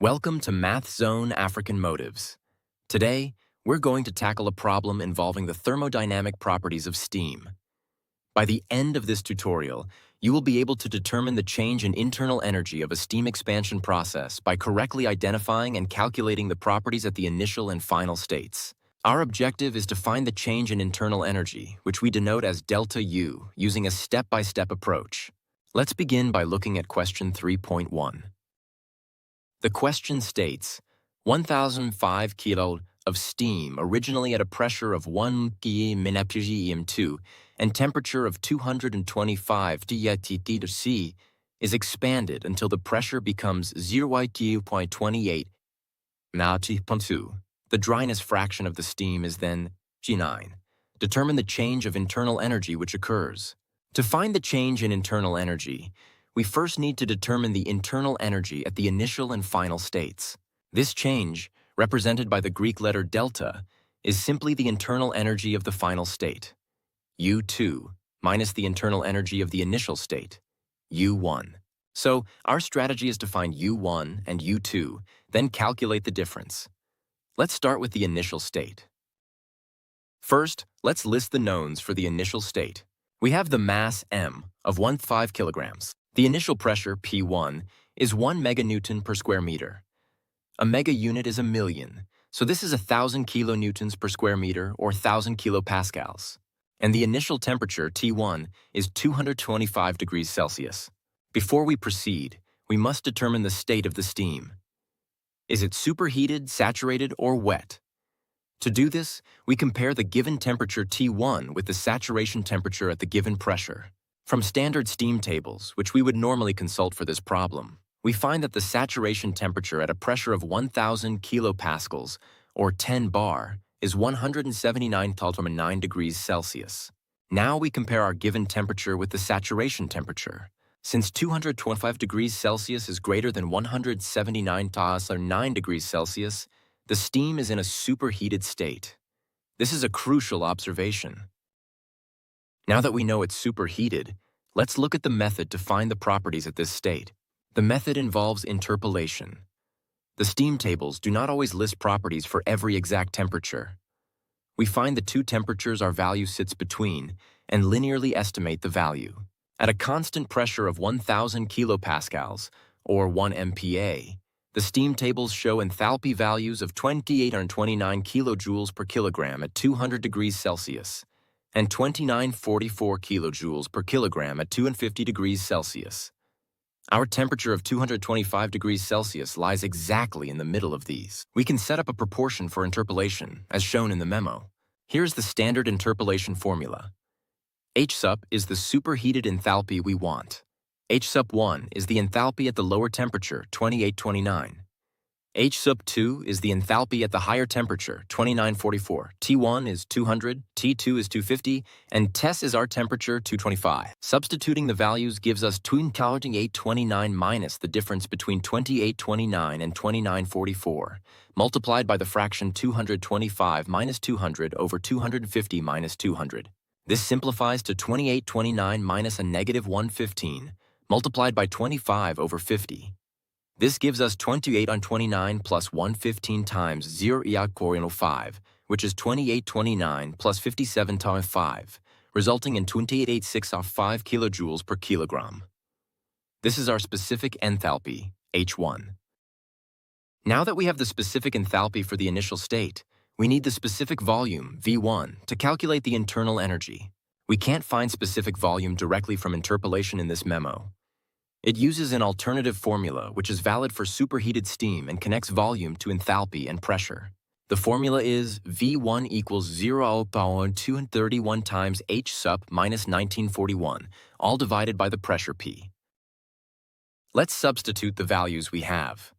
Welcome to Math Zone African Motives. Today, we're going to tackle a problem involving the thermodynamic properties of steam. By the end of this tutorial, you will be able to determine the change in internal energy of a steam expansion process by correctly identifying and calculating the properties at the initial and final states. Our objective is to find the change in internal energy, which we denote as delta U, using a step-by-step approach. Let's begin by looking at question 3.1. The question states, 1,005 kilo of steam originally at a pressure of 1 km2 and temperature of 225 degrees is expanded until the pressure becomes 0.28 T.2. The dryness fraction of the steam is then G9. Determine the change of internal energy which occurs. To find the change in internal energy, we first need to determine the internal energy at the initial and final states. This change, represented by the Greek letter delta, is simply the internal energy of the final state, U2, minus the internal energy of the initial state, U1. So, our strategy is to find U1 and U2, then calculate the difference. Let's start with the initial state. First, let's list the knowns for the initial state. We have the mass m of 15 kilograms. The initial pressure, P1, is 1 meganewton per square meter. A mega unit is a million, so this is 1,000 kilonewtons per square meter or 1,000 kilopascals. And the initial temperature, T1, is 225 degrees Celsius. Before we proceed, we must determine the state of the steam. Is it superheated, saturated, or wet? To do this, we compare the given temperature T1 with the saturation temperature at the given pressure. From standard steam tables, which we would normally consult for this problem, we find that the saturation temperature at a pressure of 1,000 kilopascals, or 10 bar, is 179.9 degrees Celsius. Now we compare our given temperature with the saturation temperature. Since 225 degrees Celsius is greater than 179.9 degrees Celsius, the steam is in a superheated state. This is a crucial observation. Now that we know it's superheated, let's look at the method to find the properties at this state. The method involves interpolation. The steam tables do not always list properties for every exact temperature. We find the two temperatures our value sits between and linearly estimate the value. At a constant pressure of 1,000 kilopascals, or 1 MPa, the steam tables show enthalpy values of 2829 kilojoules per kilogram at 200 degrees Celsius and 2944 kilojoules per kilogram at 250 degrees Celsius. Our temperature of 225 degrees Celsius lies exactly in the middle of these. We can set up a proportion for interpolation, as shown in the memo. Here's the standard interpolation formula. H sup is the superheated enthalpy we want. H sup 1 is the enthalpy at the lower temperature, 2829. H sub 2 is the enthalpy at the higher temperature, 2944. T1 is 200, T2 is 250, and Ts is our temperature, 225. Substituting the values gives us 2829 minus the difference between 2829 and 2944, multiplied by the fraction 225 minus 200 over 250 minus 200. This simplifies to 2829 minus a negative 115, multiplied by 25 over 50. This gives us 2829 plus 115 times 0.5, which is 2829 plus 57 times 5, resulting in 2886.5 kilojoules per kilogram. This is our specific enthalpy, H1. Now that we have the specific enthalpy for the initial state, we need the specific volume, V1, to calculate the internal energy. We can't find specific volume directly from interpolation in this memo. It uses an alternative formula which is valid for superheated steam and connects volume to enthalpy and pressure. The formula is V1 equals 0.231 times H sup minus 1941, all divided by the pressure P. Let's substitute the values we have.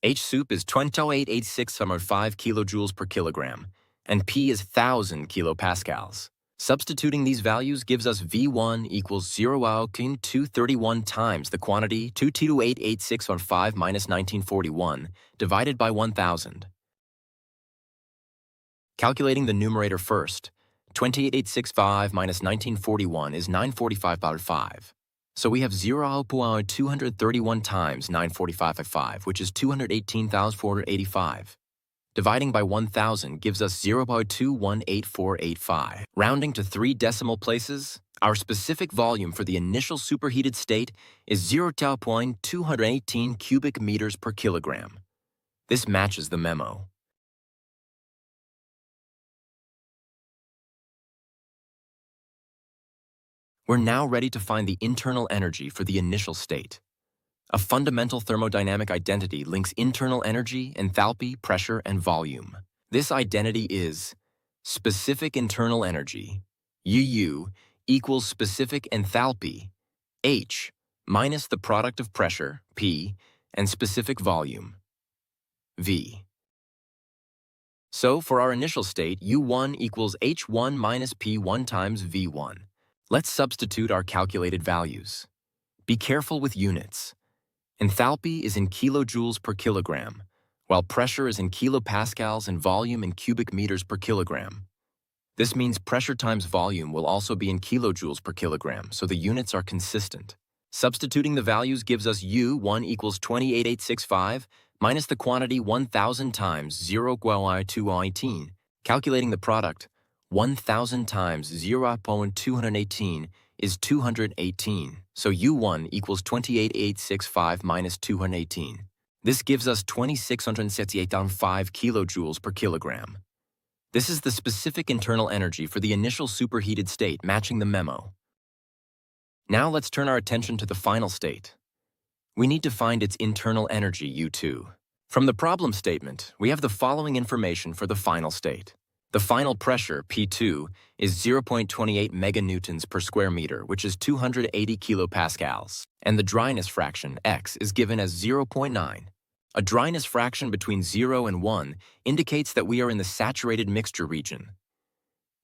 H sup is 2886.5 kilojoules per kilogram, and P is 1,000 kilopascals. Substituting these values gives us V1 equals 0.231 times the quantity 22886.5 minus 1941 divided by 1,000. Calculating the numerator first, 28865 minus 1941 is 945/5. So we have 0.231 times 945.5, which is 218,485. Dividing by 1,000 gives us 0.218485. Rounding to 3 decimal places, our specific volume for the initial superheated state is 0.218 cubic meters per kilogram. This matches the memo. We're now ready to find the internal energy for the initial state. A fundamental thermodynamic identity links internal energy, enthalpy, pressure, and volume. This identity is specific internal energy, UU, equals specific enthalpy, H, minus the product of pressure, P, and specific volume, V. So for our initial state, U1 equals H1 minus P1 times V1. Let's substitute our calculated values. Be careful with units. Enthalpy is in kilojoules per kilogram, while pressure is in kilopascals and volume in cubic meters per kilogram. This means pressure times volume will also be in kilojoules per kilogram, so the units are consistent. Substituting the values gives us U1 equals 28865 minus the quantity 1,000 times 0.218. Calculating the product, 1,000 times 0.218 is 218, so U1 equals 28865 minus 218. This gives us 2,678.5 kilojoules per kilogram. This is the specific internal energy for the initial superheated state, matching the memo. Now let's turn our attention to the final state. We need to find its internal energy, U2. From the problem statement, we have the following information for the final state. The final pressure, P2, is 0.28 meganewtons per square meter, which is 280 kilopascals, and the dryness fraction, X, is given as 0.9. A dryness fraction between 0 and 1 indicates that we are in the saturated mixture region.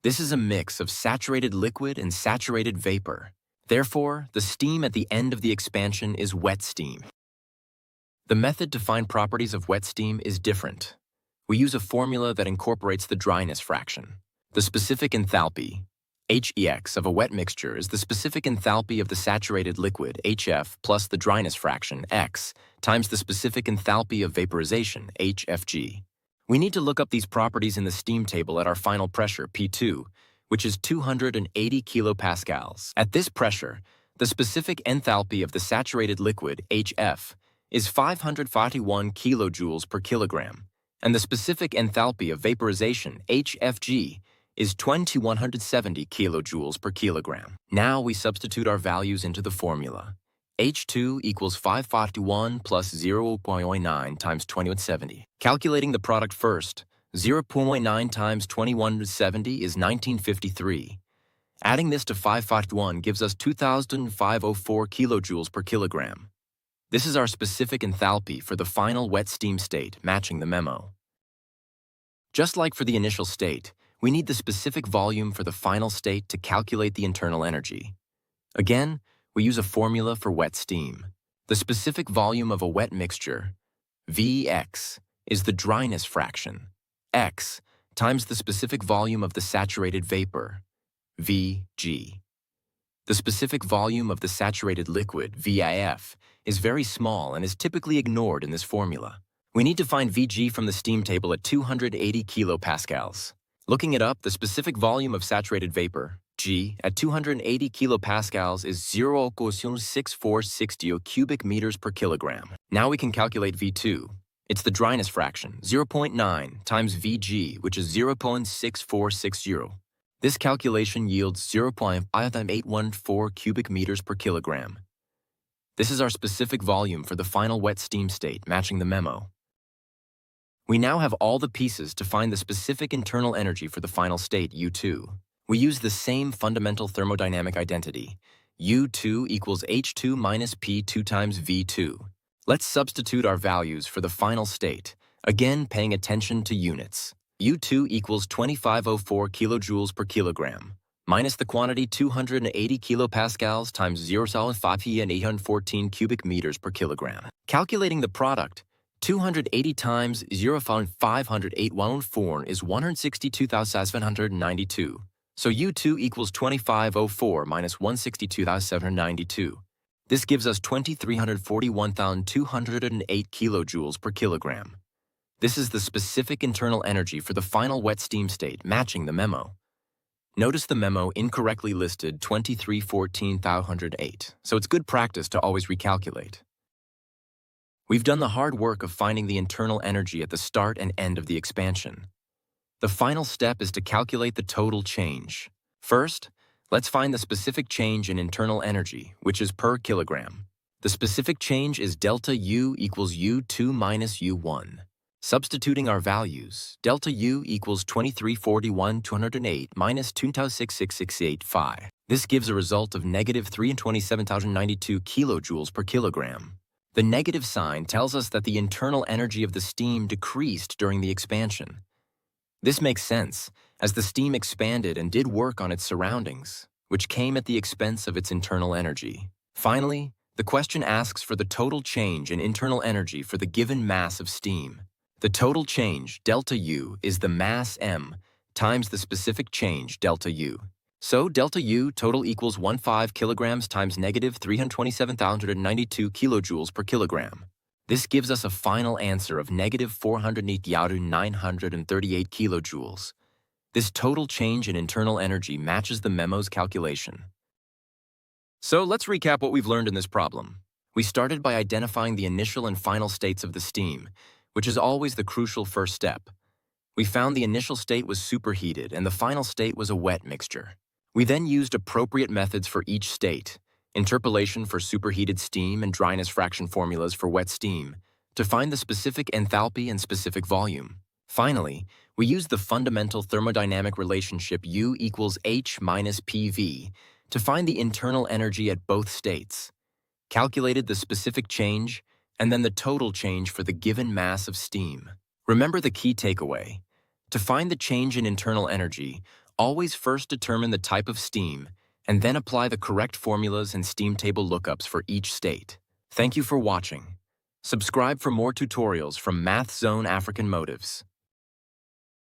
This is a mix of saturated liquid and saturated vapor. Therefore, the steam at the end of the expansion is wet steam. The method to find properties of wet steam is different. We use a formula that incorporates the dryness fraction. The specific enthalpy, HEX, of a wet mixture is the specific enthalpy of the saturated liquid, HF, plus the dryness fraction, X, times the specific enthalpy of vaporization, HFG. We need to look up these properties in the steam table at our final pressure, P2, which is 280 kilopascals. At this pressure, the specific enthalpy of the saturated liquid, HF, is 541 kilojoules per kilogram, and the specific enthalpy of vaporization, HFG, is 2,170 kilojoules per kilogram. Now we substitute our values into the formula. H2 equals 541 plus 0.09 times 2170. Calculating the product first, 0.9 times 2170 is 1953. Adding this to 551 gives us 2,504 kilojoules per kilogram. This is our specific enthalpy for the final wet steam state, matching the memo. Just like for the initial state, we need the specific volume for the final state to calculate the internal energy. Again, we use a formula for wet steam. The specific volume of a wet mixture, Vx, is the dryness fraction, X, times the specific volume of the saturated vapor, Vg. The specific volume of the saturated liquid, VIF, is very small and is typically ignored in this formula. We need to find Vg from the steam table at 280 kilopascals. Looking it up, the specific volume of saturated vapor, G, at 280 kilopascals is 0.6460 cubic meters per kilogram. Now we can calculate V2. It's the dryness fraction, 0.9 times Vg, which is 0.6460. This calculation yields 0.5814 cubic meters per kilogram. This is our specific volume for the final wet steam state, matching the memo. We now have all the pieces to find the specific internal energy for the final state, U2. We use the same fundamental thermodynamic identity. U2 equals H2 minus P2 times V2. Let's substitute our values for the final state, again paying attention to units. U2 equals 2,504 kilojoules per kilogram, minus the quantity 280 kilopascals times 0.5 and 814 cubic meters per kilogram. Calculating the product, 280 times 0.50814 is 162,792. So U2 equals 2,504 minus 162,792. This gives us 2341,208 kilojoules per kilogram. This is the specific internal energy for the final wet steam state, matching the memo. Notice the memo incorrectly listed 2314,108, so it's good practice to always recalculate. We've done the hard work of finding the internal energy at the start and end of the expansion. The final step is to calculate the total change. First, let's find the specific change in internal energy, which is per kilogram. The specific change is delta U equals U2 minus U1. Substituting our values, delta U equals 2341,208 minus 2,66685. This gives a result of negative 327,092 kilojoules per kilogram. The negative sign tells us that the internal energy of the steam decreased during the expansion. This makes sense, as the steam expanded and did work on its surroundings, which came at the expense of its internal energy. Finally, the question asks for the total change in internal energy for the given mass of steam. The total change, delta U, is the mass m times the specific change, delta U. So delta U total equals 15 kilograms times negative 327,092 kilojoules per kilogram. This gives us a final answer of negative 408,938 kilojoules. This total change in internal energy matches the memo's calculation. So let's recap what we've learned in this problem. We started by identifying the initial and final states of the steam, which is always the crucial first step. We found the initial state was superheated and the final state was a wet mixture. We then used appropriate methods for each state, interpolation for superheated steam and dryness fraction formulas for wet steam, to find the specific enthalpy and specific volume. Finally, we used the fundamental thermodynamic relationship U equals H minus PV to find the internal energy at both states, calculated the specific change, and then the total change for the given mass of steam. Remember the key takeaway. To find the change in internal energy, always first determine the type of steam, and then apply the correct formulas and steam table lookups for each state. Thank you for watching. Subscribe for more tutorials from Math Zone African Motives.